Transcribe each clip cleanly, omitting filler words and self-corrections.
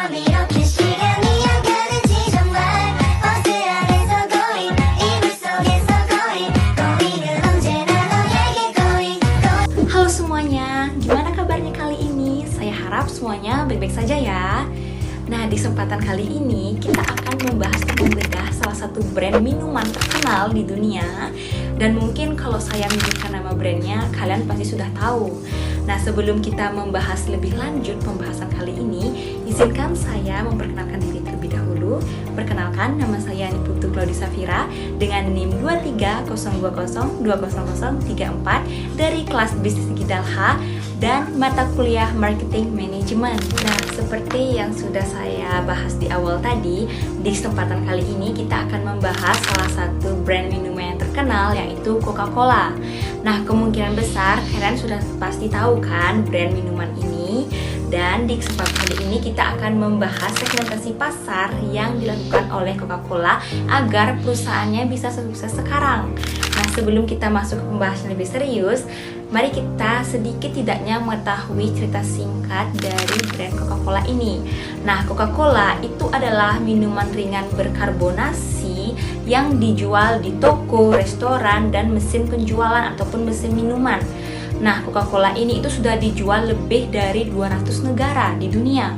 넌 이렇게 시간이 안 가는지 정말 버스 안에서 고인 이불 속에서 고인은 언제나 너에게 고인. Halo semuanya, gimana kabarnya kali ini? Saya harap semuanya baik-baik saja ya. Nah, di kesempatan kali ini kita akan membahas tentang bedah salah satu brand minuman terkenal di dunia. Dan mungkin kalau saya menyebutkan nama brandnya, kalian pasti sudah tahu. Nah, sebelum kita membahas lebih lanjut pembahasan kali ini, izinkan saya memperkenalkan diri terlebih dahulu. Perkenalkan, nama saya Niputu Claudia Safira dengan NIM 230202034 dari kelas Bisnis Digital H dan mata kuliah Marketing Management. Nah, seperti yang sudah saya bahas di awal tadi, di kesempatan kali ini kita akan membahas salah satu brand minuman yang terkenal, yaitu Coca-Cola. Nah, kemungkinan besar kalian sudah pasti tahu kan brand minuman ini. Dan di kesempatan kali ini kita akan membahas segmentasi pasar yang dilakukan oleh Coca-Cola agar perusahaannya bisa sukses sekarang. Nah, sebelum kita masuk ke pembahasan lebih serius, mari kita sedikit tidaknya mengetahui cerita singkat dari brand Coca-Cola ini. Nah, Coca-Cola itu adalah minuman ringan berkarbonasi yang dijual di toko, restoran, dan mesin penjualan ataupun mesin minuman. Nah, Coca-Cola ini itu sudah dijual lebih dari 200 negara di dunia.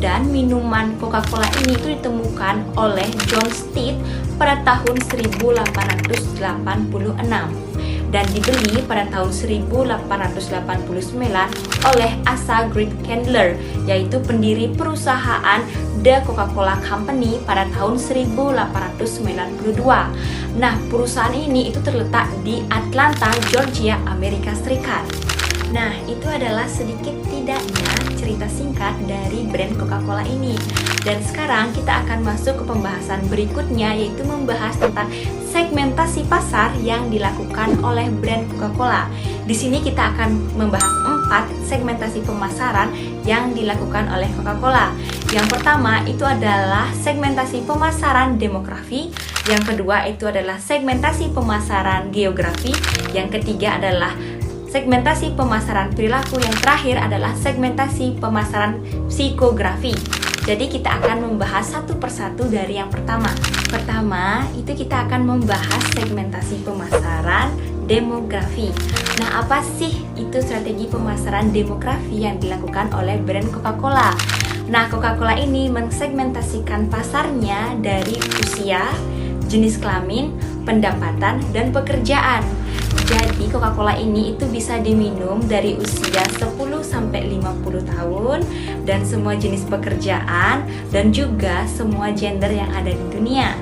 Dan minuman Coca-Cola ini itu ditemukan oleh John Stitt pada tahun 1886 dan dibeli pada tahun 1889 oleh Asa Grid-Candler, yaitu pendiri perusahaan The Coca-Cola Company pada tahun 1892. Nah, perusahaan ini itu terletak di Atlanta, Georgia, Amerika Serikat. Nah, itu adalah sedikit tidaknya cerita singkat dari brand Coca-Cola ini. Dan sekarang kita akan masuk ke pembahasan berikutnya, yaitu membahas tentang segmentasi pasar yang dilakukan oleh brand Coca-Cola. Di sini kita akan membahas 4 segmentasi pemasaran yang dilakukan oleh Coca-Cola. Yang pertama itu adalah segmentasi pemasaran demografi, yang kedua itu adalah segmentasi pemasaran geografi, yang ketiga adalah segmentasi pemasaran perilaku, yang terakhir adalah segmentasi pemasaran psikografi. Jadi kita akan membahas satu persatu dari yang pertama. Pertama, itu kita akan membahas segmentasi pemasaran demografi. Nah, apa sih itu strategi pemasaran demografi yang dilakukan oleh brand Coca-Cola? Nah, Coca-Cola ini mensegmentasikan pasarnya dari usia, jenis kelamin, pendapatan, dan pekerjaan. Jadi Coca-Cola ini itu bisa diminum dari usia 10-50 tahun dan semua jenis pekerjaan dan juga semua gender yang ada di dunia.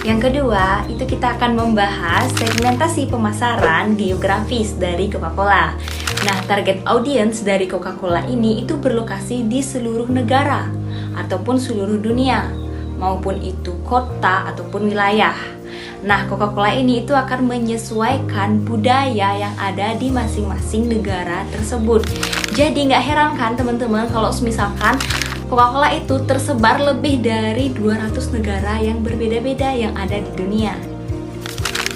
Yang kedua, itu kita akan membahas segmentasi pemasaran geografis dari Coca-Cola. Nah, target audience dari Coca-Cola ini itu berlokasi di seluruh negara ataupun seluruh dunia, maupun itu kota ataupun wilayah. Nah, Coca-Cola ini itu akan menyesuaikan budaya yang ada di masing-masing negara tersebut. Jadi nggak heran kan teman-teman kalau misalkan Coca-Cola itu tersebar lebih dari 200 negara yang berbeda-beda yang ada di dunia.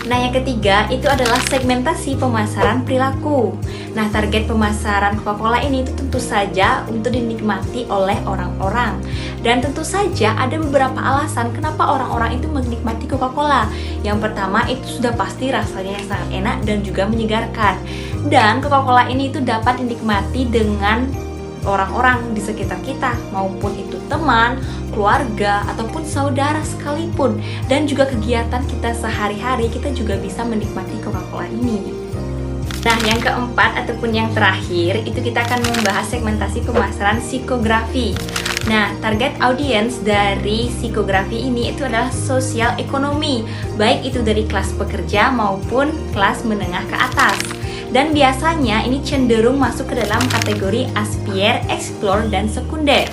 Nah, yang ketiga itu adalah segmentasi pemasaran perilaku. Nah, target pemasaran Coca-Cola ini itu tentu saja untuk dinikmati oleh orang-orang. Dan tentu saja ada beberapa alasan kenapa orang-orang itu menikmati Coca-Cola. Yang pertama itu sudah pasti rasanya yang sangat enak dan juga menyegarkan. Dan Coca-Cola ini itu dapat dinikmati dengan orang-orang di sekitar kita, maupun itu teman, keluarga, ataupun saudara sekalipun. Dan juga kegiatan kita sehari-hari, kita juga bisa menikmati Coca-Cola ini. Nah, yang keempat ataupun yang terakhir, itu kita akan membahas segmentasi pemasaran psikografi. Nah, target audience dari psikografi ini itu adalah sosial ekonomi, baik itu dari kelas pekerja maupun kelas menengah ke atas. Dan biasanya ini cenderung masuk ke dalam kategori aspire, explore, dan sekunder.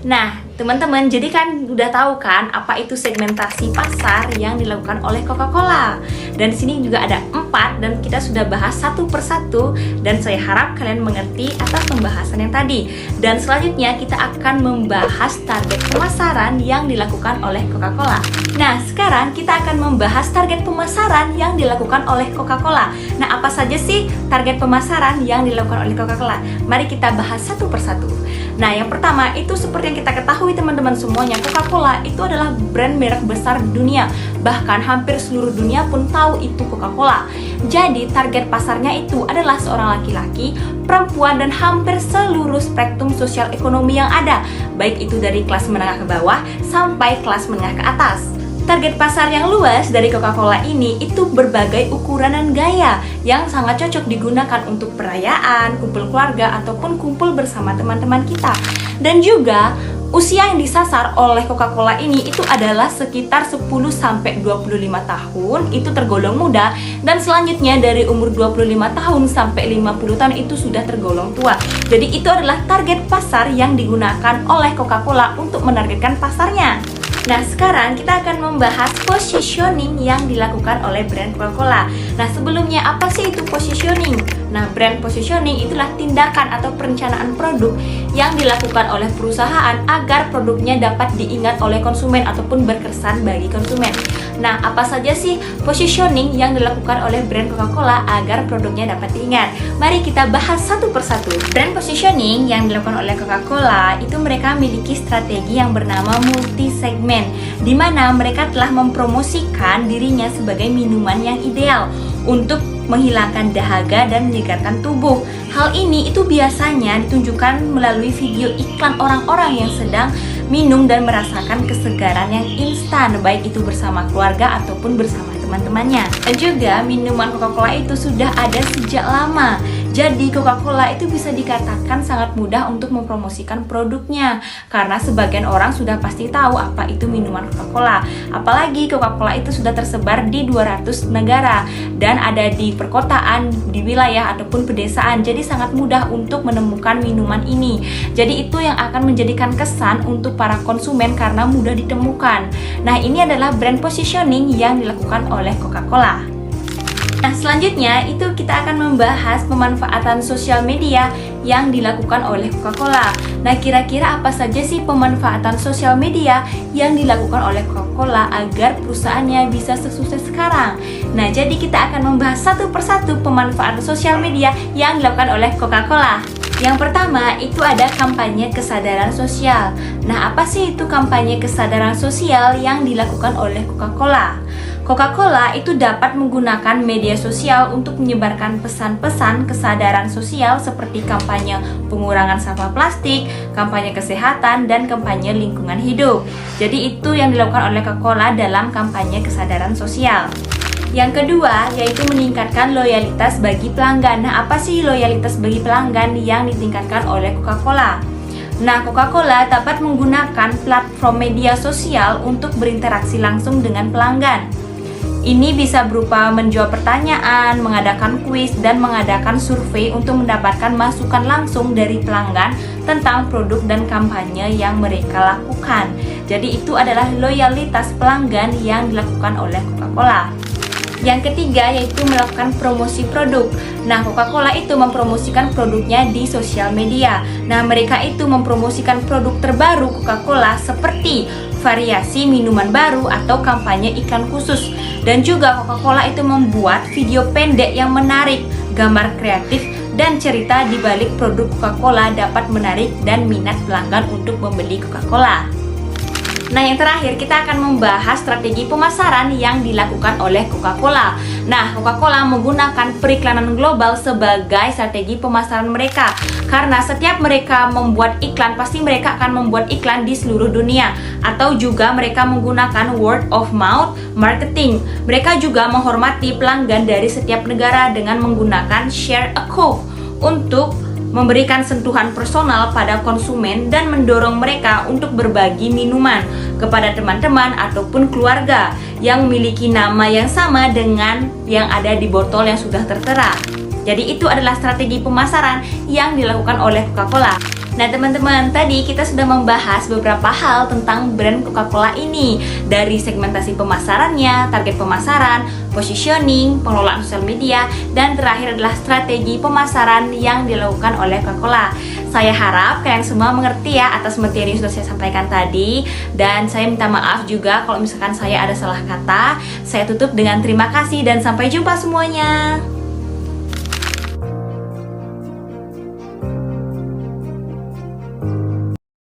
Nah, teman-teman, jadi kan udah tahu kan apa itu segmentasi pasar yang dilakukan oleh Coca-Cola. Dan di sini juga ada 4 dan kita sudah bahas satu persatu, dan saya harap kalian mengerti atas pembahasan yang tadi. Dan selanjutnya kita akan membahas target pemasaran yang dilakukan oleh Coca-Cola. Nah, sekarang kita akan membahas target pemasaran yang dilakukan oleh Coca-Cola. Nah, apa saja sih target pemasaran yang dilakukan oleh Coca-Cola? Mari kita bahas satu persatu. Nah, yang pertama itu seperti yang kita ketahui teman-teman semuanya, Coca-Cola itu adalah brand merek besar di dunia. Bahkan hampir seluruh dunia pun tahu itu Coca-Cola. Jadi target pasarnya itu adalah seorang laki-laki, perempuan, dan hampir seluruh spektrum sosial ekonomi yang ada, baik itu dari kelas menengah ke bawah sampai kelas menengah ke atas. Target pasar yang luas dari Coca-Cola ini itu berbagai ukuran dan gaya yang sangat cocok digunakan untuk perayaan, kumpul keluarga, ataupun kumpul bersama teman-teman kita. Dan juga usia yang disasar oleh Coca-Cola ini itu adalah sekitar 10-25 tahun, itu tergolong muda, dan selanjutnya dari umur 25 tahun sampai 50 tahun itu sudah tergolong tua. Jadi itu adalah target pasar yang digunakan oleh Coca-Cola untuk menargetkan pasarnya. Nah, sekarang kita akan membahas positioning yang dilakukan oleh brand Coca-Cola. Nah, sebelumnya apa sih itu positioning? Nah, brand positioning itulah tindakan atau perencanaan produk yang dilakukan oleh perusahaan agar produknya dapat diingat oleh konsumen ataupun berkesan bagi konsumen. Nah, apa saja sih positioning yang dilakukan oleh brand Coca-Cola agar produknya dapat diingat? Mari kita bahas satu persatu. Brand positioning yang dilakukan oleh Coca-Cola itu mereka memiliki strategi yang bernama multi-segmen, di mana mereka telah mempromosikan dirinya sebagai minuman yang ideal untuk menghilangkan dahaga dan menyegarkan tubuh. Hal ini itu biasanya ditunjukkan melalui video iklan orang-orang yang sedang minum dan merasakan kesegaran yang instan, baik itu bersama keluarga ataupun bersama teman-temannya. Dan juga minuman Coca-Cola itu sudah ada sejak lama. Jadi Coca-Cola itu bisa dikatakan sangat mudah untuk mempromosikan produknya, karena sebagian orang sudah pasti tahu apa itu minuman Coca-Cola. Apalagi Coca-Cola itu sudah tersebar di 200 negara dan ada di perkotaan, di wilayah ataupun pedesaan. Jadi sangat mudah untuk menemukan minuman ini. Jadi itu yang akan menjadikan kesan untuk para konsumen karena mudah ditemukan. Nah, ini adalah brand positioning yang dilakukan oleh Coca-Cola. Nah, selanjutnya itu kita akan membahas pemanfaatan sosial media yang dilakukan oleh Coca-Cola. Nah, kira-kira apa saja sih pemanfaatan sosial media yang dilakukan oleh Coca-Cola agar perusahaannya bisa sesukses sekarang? Nah, jadi kita akan membahas satu persatu pemanfaatan sosial media yang dilakukan oleh Coca-Cola. Yang pertama itu ada kampanye kesadaran sosial. Nah, apa sih itu kampanye kesadaran sosial yang dilakukan oleh Coca-Cola? Coca-Cola itu dapat menggunakan media sosial untuk menyebarkan pesan-pesan kesadaran sosial seperti kampanye pengurangan sampah plastik, kampanye kesehatan, dan kampanye lingkungan hidup. Jadi itu yang dilakukan oleh Coca-Cola dalam kampanye kesadaran sosial. Yang kedua yaitu meningkatkan loyalitas bagi pelanggan. Nah, apa sih loyalitas bagi pelanggan yang ditingkatkan oleh Coca-Cola? Nah, Coca-Cola dapat menggunakan platform media sosial untuk berinteraksi langsung dengan pelanggan. Ini bisa berupa menjawab pertanyaan, mengadakan kuis, dan mengadakan survei untuk mendapatkan masukan langsung dari pelanggan tentang produk dan kampanye yang mereka lakukan. Jadi itu adalah loyalitas pelanggan yang dilakukan oleh Coca-Cola. Yang ketiga yaitu melakukan promosi produk. Nah, Coca-Cola itu mempromosikan produknya di sosial media. Nah, mereka itu mempromosikan produk terbaru Coca-Cola seperti variasi minuman baru atau kampanye iklan khusus. Dan juga Coca-Cola itu membuat video pendek yang menarik, gambar kreatif, dan cerita di balik produk Coca-Cola dapat menarik dan minat pelanggan untuk membeli Coca-Cola. Nah, yang terakhir kita akan membahas strategi pemasaran yang dilakukan oleh Coca-Cola. Nah, Coca-Cola menggunakan periklanan global sebagai strategi pemasaran mereka. Karena setiap mereka membuat iklan, pasti mereka akan membuat iklan di seluruh dunia. Atau juga mereka menggunakan word of mouth marketing. Mereka juga menghormati pelanggan dari setiap negara dengan menggunakan share a Coke untuk memberikan sentuhan personal pada konsumen dan mendorong mereka untuk berbagi minuman kepada teman-teman ataupun keluarga yang memiliki nama yang sama dengan yang ada di botol yang sudah tertera. Jadi itu adalah strategi pemasaran yang dilakukan oleh Coca-Cola. Nah teman-teman, tadi kita sudah membahas beberapa hal tentang brand Coca-Cola ini, dari segmentasi pemasarannya, target pemasaran, positioning, pengelolaan sosial media, dan terakhir adalah strategi pemasaran yang dilakukan oleh Coca-Cola. Saya harap kalian semua mengerti ya atas materi yang sudah saya sampaikan tadi, dan saya minta maaf juga kalau misalkan saya ada salah kata. Saya tutup dengan terima kasih dan sampai jumpa semuanya.